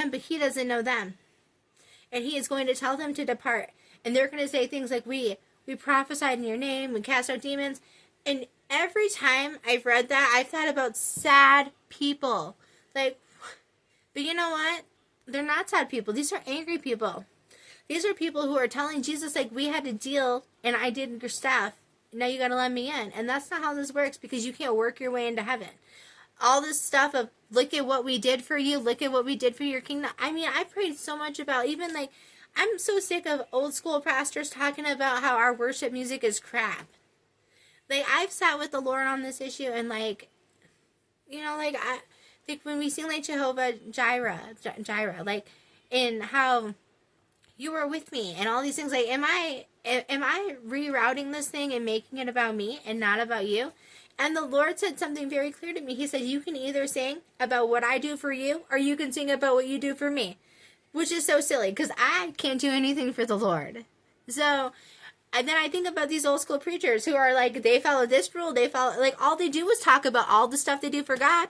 but he doesn't know them. And he is going to tell them to depart. And they're going to say things like, we prophesied in your name, we cast out demons. And every time I've read that, I've thought about sad people. Like, but you know what? They're not sad people. These are angry people. These are people who are telling Jesus, like, we had a deal and I did your stuff. Now you got to let me in. And that's not how this works, because you can't work your way into heaven. All this stuff of, look at what we did for you. Look at what we did for your kingdom. I mean, I prayed so much about, even like, I'm so sick of old school pastors talking about how our worship music is crap. Like, I've sat with the Lord on this issue, and like, you know, like, I think when we sing like Jehovah Jireh, like, in how you were with me and all these things, like, am I rerouting this thing and making it about me and not about you? And the Lord said something very clear to me. He said, you can either sing about what I do for you, or you can sing about what you do for me. Which is so silly, because I can't do anything for the Lord. So, and then I think about these old school preachers who are like, they follow this rule, they follow, like, all they do is talk about all the stuff they do for God.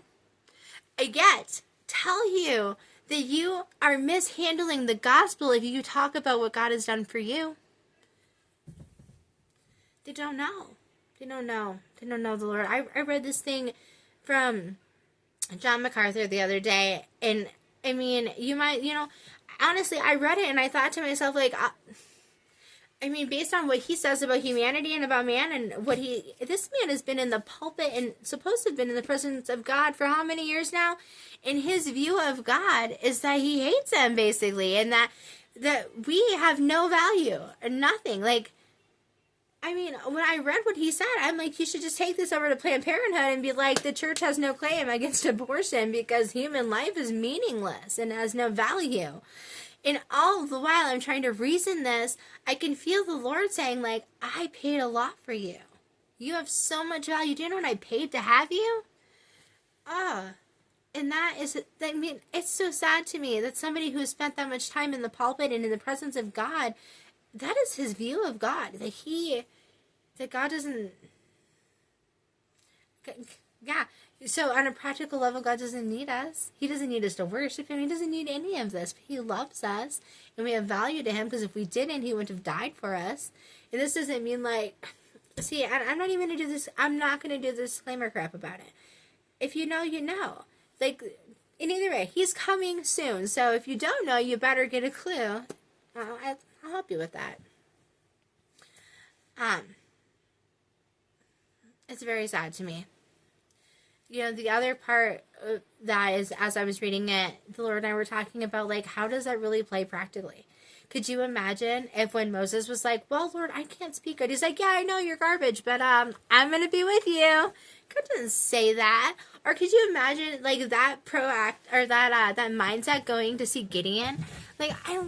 I yet tell you that you are mishandling the gospel if you talk about what God has done for you. They don't know. They don't know. They don't know the Lord. I read this thing from John MacArthur the other day, and I mean, you might, you know, honestly, I read it and I thought to myself, like, I mean, based on what he says about humanity and about man, and what this man has been in the pulpit and supposed to have been in the presence of God for how many years now? And his view of God is that he hates him, basically, and that we have no value or nothing. Like, I mean, when I read what he said, I'm like, you should just take this over to Planned Parenthood and be like, the church has no claim against abortion because human life is meaningless and has no value. And all the while I'm trying to reason this, I can feel the Lord saying, like, I paid a lot for you. You have so much value. Do you know what I paid to have you? And that is, I mean, it's so sad to me that somebody who spent that much time in the pulpit and in the presence of God, that is his view of God. That God doesn't, yeah. So on a practical level, God doesn't need us. He doesn't need us to worship him. He doesn't need any of this. But he loves us, and we have value to him, because if we didn't, he wouldn't have died for us. And this doesn't mean, like, see, I'm not even going to do this. I'm not going to do this disclaimer crap about it. If you know, you know. Like, in either way, he's coming soon. So if you don't know, you better get a clue. I'll help you with that. It's very sad to me. You know, the other part of that is, as I was reading it, the Lord and I were talking about, like, how does that really play practically? Could you imagine if when Moses was like, well, Lord, I can't speak good. He's like, yeah, I know you're garbage, but I'm going to be with you. God doesn't say that. Or could you imagine, like, that that mindset going to see Gideon? Like, I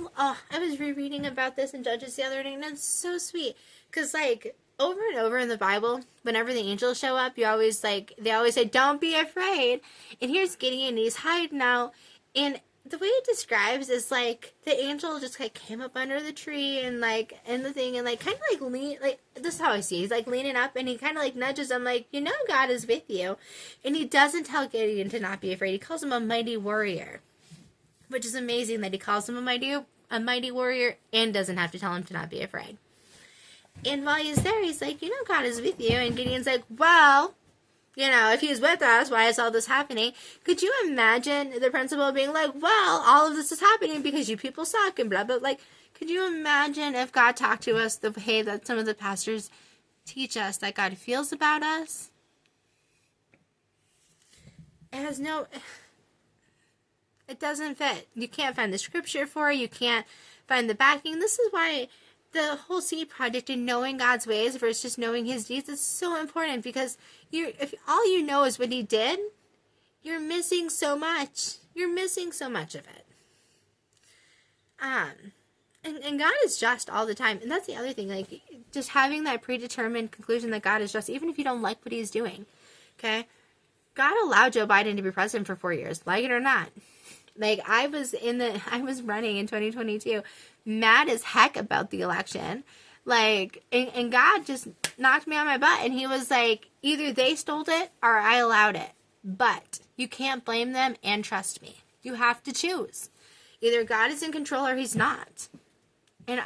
was rereading about this in Judges the other day, and it's so sweet. Because, like, over and over in the Bible, whenever the angels show up, they always say, don't be afraid. And here's Gideon, and he's hiding out. And the way it describes is, like, the angel just, like, came up under the tree and, like, in the thing, and, like, kind of, like, this is how I see it. He's, like, leaning up, and he kind of, like, nudges him, like, you know God is with you. And he doesn't tell Gideon to not be afraid. He calls him a mighty warrior, which is amazing that he calls him a mighty warrior and doesn't have to tell him to not be afraid. And while he's there, he's like, you know God is with you. And Gideon's like, well, you know, if he's with us, why is all this happening? Could you imagine the principal being like, well, all of this is happening because you people suck and blah, blah. Like, could you imagine if God talked to us the way that some of the pastors teach us that God feels about us? It doesn't fit. You can't find the scripture for it. You can't find the backing. This is why the whole Seed Project and knowing God's ways versus just knowing his deeds is so important, because if all you know is what he did, you're missing so much. You're missing so much of it. And God is just all the time. And that's the other thing, like, just having that predetermined conclusion that God is just, even if you don't like what he's doing, okay? God allowed Joe Biden to be president for 4 years, like it or not. Like, I was running in 2022, mad as heck about the election. Like, and God just knocked me on my butt, and he was like, either they stole it or I allowed it. But you can't blame them and trust me. You have to choose. Either God is in control or he's not. And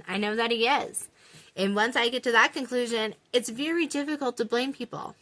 I know that he is. And once I get to that conclusion, it's very difficult to blame people.